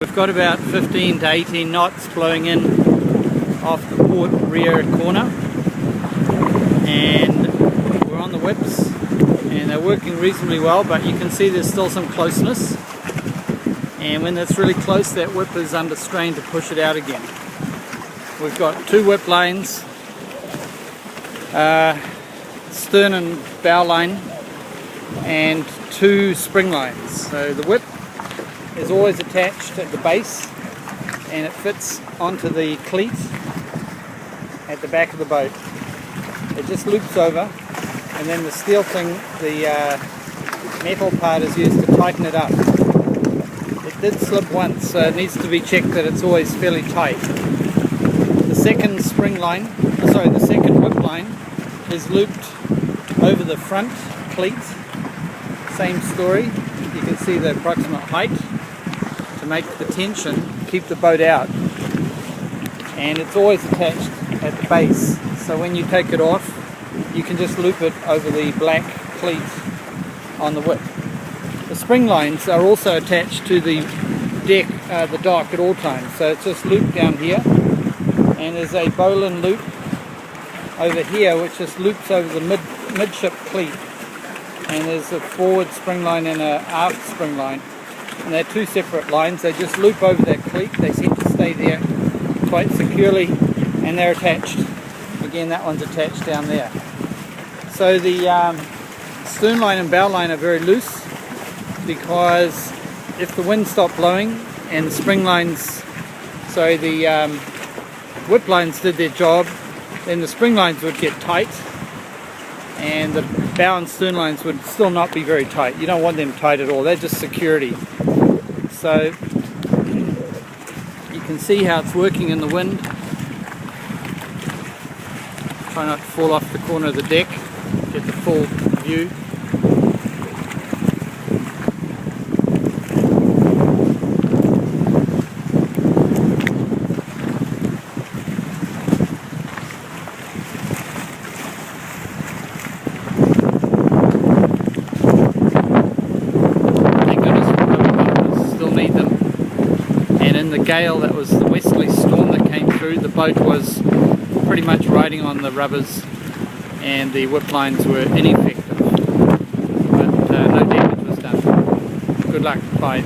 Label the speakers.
Speaker 1: We've got about 15 to 18 knots blowing in off the port rear corner, and we're on the whips and they're working reasonably well, but you can see there's still some closeness, and when it's really close that whip is under strain to push it out again. We've got two whip lines, stern and bow line, and two spring lines. So the whip is always attached at the base and it fits onto the cleat at the back of the boat. It just loops over, and then the steel thing, the metal part, is used to tighten it up. It did slip once, so it needs to be checked that it's always fairly tight. The second the second whip line is looped over the front cleat. Same story. You can see the approximate height to make the tension keep the boat out, and it's always attached at the base, so when you take it off you can just loop it over the black cleat on the whip. The spring lines are also attached to the deck, the dock at all times, so it's just looped down here, and there's a bowline loop over here which just loops over the midship cleat, and there's a forward spring line and a aft spring line, and they're two separate lines. They just loop over that cleat. They seem to stay there quite securely, and they're attached. Again, that one's attached down there. So the stern line and bow line are very loose, because if the wind stopped blowing and the whip lines did their job, then the spring lines would get tight and the bow and stern lines would still not be very tight. You don't want them tight at all, they're just security. So you can see how it's working in the wind. Try not to fall off the corner of the deck, get the full view. The gale, that was the westerly storm that came through, the boat was pretty much riding on the rubbers and the whip lines were ineffective, but no damage was done. Good luck, bye.